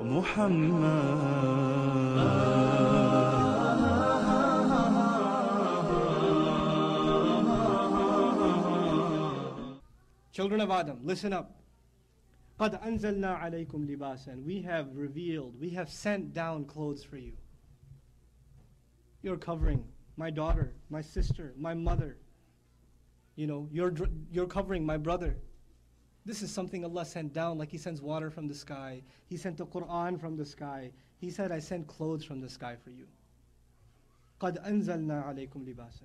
Children of Adam, listen up. قَدْ أَنزَلْنَا عَلَيْكُمْ لِبَاسًا. We have revealed, we have sent down clothes for you. You're covering my daughter, my sister, my mother. You're covering my brother. This is something Allah sent down, like He sends water from the sky. He sent the Qur'an from the sky. He said, I sent clothes from the sky for you. قَدْ أَنزَلْنَا عَلَيْكُمْ لِبَاسًا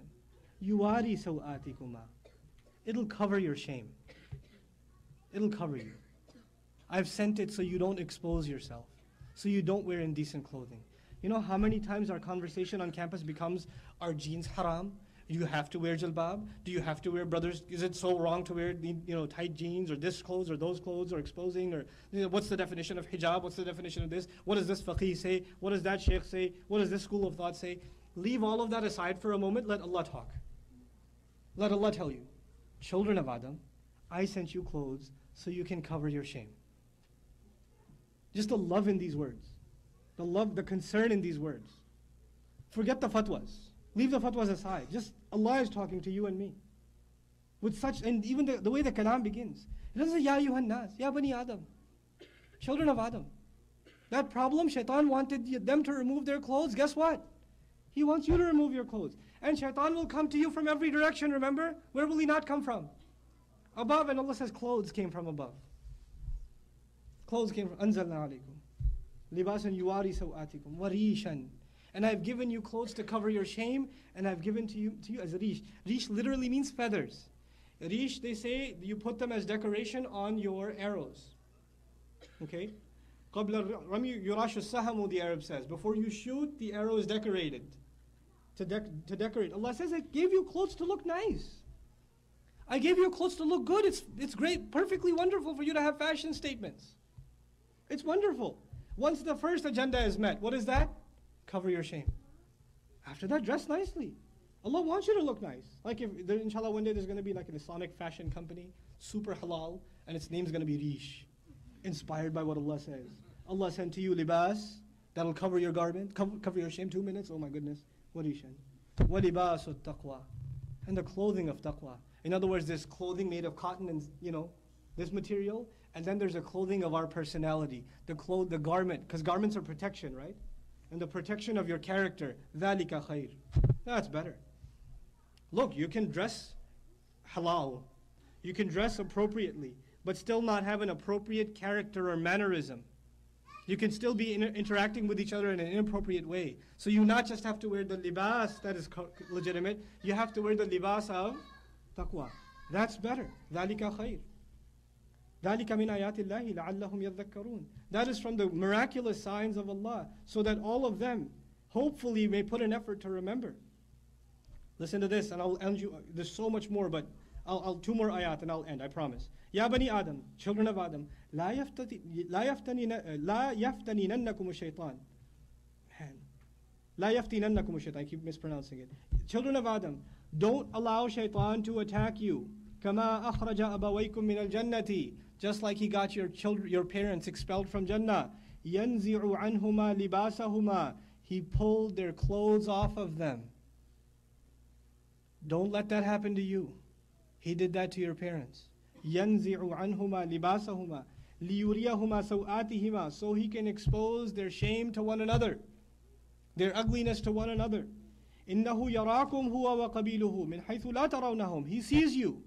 يُوَارِي سَوْآتِكُمَا. It'll cover your shame. It'll cover you. I've sent it so you don't expose yourself, so you don't wear indecent clothing. You know how many times our conversation on campus becomes, are jeans haram? Do you have to wear jilbab? Do you have to wear, brothers, is it so wrong to wear tight jeans or this clothes or those clothes or exposing, or what's the definition of hijab? What's the definition of this? What does this faqih say? What does that sheikh say? What does this school of thought say? Leave all of that aside for a moment. Let Allah talk. Let Allah tell you. Children of Adam, I sent you clothes so you can cover your shame. Just the love in these words. The love, the concern in these words. Forget the fatwas. Leave the fatwas aside. Just Allah is talking to you and me. With such, and even the way the kalam begins. It doesn't say, Ya ayyuhan nas, Ya bani Adam. Children of Adam. That problem, shaitan wanted them to remove their clothes. Guess what? He wants you to remove your clothes. And shaitan will come to you from every direction, remember? Where will he not come from? Above, and Allah says clothes came from above. Clothes came from Anzalna alaykum. Libasan yuwari sawatikum. Warishan. And I've given you clothes to cover your shame, and I've given to you as a rish. Rish literally means feathers. Rish, they say, you put them as decoration on your arrows. Okay? قَبْلَ الرَّمْيِ يُرَاشُ السَّهَمُ, the Arab says. Before you shoot, the arrow is decorated. To decorate. Allah says, I gave you clothes to look nice. I gave you clothes to look good. It's great, perfectly wonderful for you to have fashion statements. It's wonderful. Once the first agenda is met, what is that? Cover your shame. After that, dress nicely. Allah wants you to look nice. Like if, inshallah, one day there's going to be like an Islamic fashion company, super halal, and its name's going to be Rish, inspired by what Allah says. Allah sent to you libas, that'll cover your garment, cover your shame. 2 minutes, oh my goodness. Warishan. Walibasu taqwa. And the clothing of taqwa. In other words, there's clothing made of cotton and, this material, and then there's a clothing of our personality. The garment, because garments are protection, right? And the protection of your character. ذَلِكَ خَيْرٌ. That's better. Look, you can dress halal. You can dress appropriately, but still not have an appropriate character or mannerism. You can still be interacting with each other in an inappropriate way. So you not just have to wear the libas that is legitimate, you have to wear the libas of taqwa. That's better. ذَلِكَ خَيْرٌ. ذَلِكَ مِنْ آيَاتِ اللَّهِ لَعَلَّهُمْ يَذَّكَّرُونَ. That is from the miraculous signs of Allah, so that all of them, hopefully, may put an effort to remember. Listen to this, and I'll end you. There's so much more, but I'll 2 more ayat and I'll end, I promise. Ya bani Adam, children of Adam, لا يفتنيننكم الشيطان. لا يفتننكم الشيطان. I keep mispronouncing it. Children of Adam, don't allow shaitan to attack you. كما أخرج أبويكم من الجنة. Just like he got your parents expelled from Jannah. ينزع عنهما لباسهما. He pulled their clothes off of them. Don't let that happen to you. He did that to your parents. ينزع عنهما لباسهما ليريهما سوآتهما. So he can expose their shame to one another, their ugliness to one another. إنه يراكم هو وقبيله من حيث لا ترونهم. He sees you,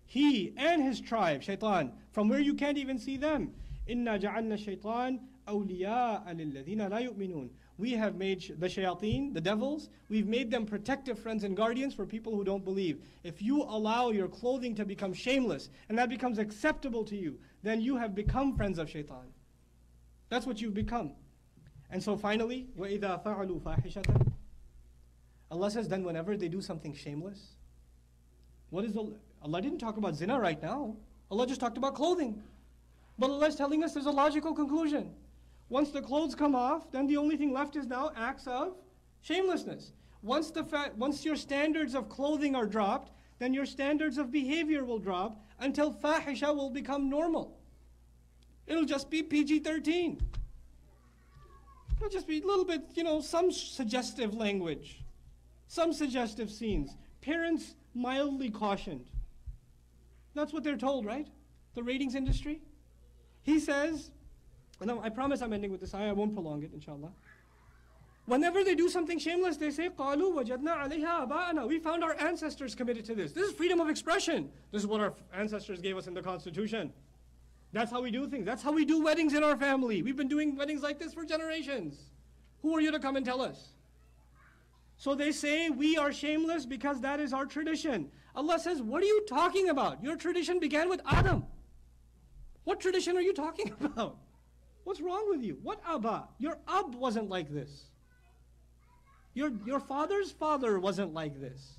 he and his tribe, shaitan, from where you can't even see them. إنا جعلنا الشيطان أولياء للذين لا يؤمنون. We have made the shayateen, the devils, we've made them protective friends and guardians for people who don't believe. If you allow your clothing to become shameless, and that becomes acceptable to you, then you have become friends of shaitan. That's what you've become. And so finally, وَإِذَا فَعَلُوا فَاحِشَةً. Allah says, then whenever they do something shameless, Allah didn't talk about zina right now. Allah just talked about clothing. But Allah is telling us there's a logical conclusion. Once the clothes come off, then the only thing left is now acts of shamelessness. Once your standards of clothing are dropped, then your standards of behavior will drop until fahisha will become normal. It'll just be PG-13. It'll just be a little bit, some suggestive language, some suggestive scenes. Parents mildly cautioned. That's what they're told, right? The ratings industry. He says, and I promise I'm ending with this ayah, I won't prolong it, inshallah. Whenever they do something shameless, they say, قَالُوا وَجَدْنَا عَلَيْهَا آبَاءَنَا. We found our ancestors committed to this. This is freedom of expression. This is what our ancestors gave us in the Constitution. That's how we do things. That's how we do weddings in our family. We've been doing weddings like this for generations. Who are you to come and tell us? So they say, we are shameless because that is our tradition. Allah says, what are you talking about? Your tradition began with Adam. What tradition are you talking about? What's wrong with you? What Abba? Your Ab wasn't like this. Your father's father wasn't like this.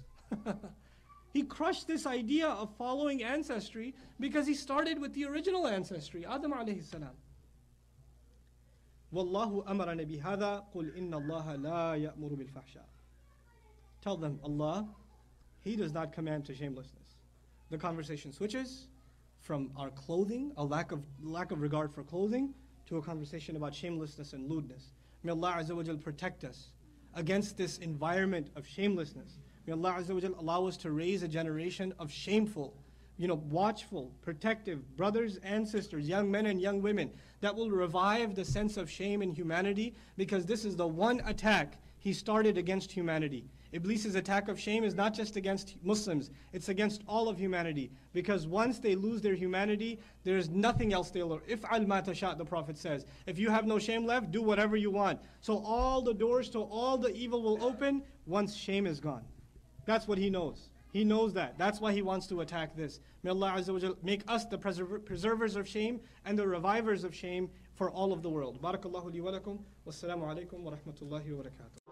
He crushed this idea of following ancestry because he started with the original ancestry, Adam alayhi salam. Wallahu amarana bihada qul inna Allah la ya'muru bil fahsha. Tell them, Allah, He does not command to shamelessness. The conversation switches from our clothing, a lack of regard for clothing, to a conversation about shamelessness and lewdness. May Allah Azza wa Jal protect us against this environment of shamelessness. May Allah Azza wa Jal allow us to raise a generation of shameful, watchful, protective brothers and sisters, young men and young women, that will revive the sense of shame in humanity, because this is the one attack he started against humanity. Iblis's attack of shame is not just against Muslims, it's against all of humanity. Because once they lose their humanity, there is nothing else they'll learn. If'al ma tasha, the Prophet says. If you have no shame left, do whatever you want. So all the doors to all the evil will open once shame is gone. That's what he knows. He knows that. That's why he wants to attack this. May Allah Azza wa Jal make us the preservers of shame and the revivers of shame for all of the world. Barakallahu li wa lakum. Wassalamu alaikum wa rahmatullahi wa barakatuh.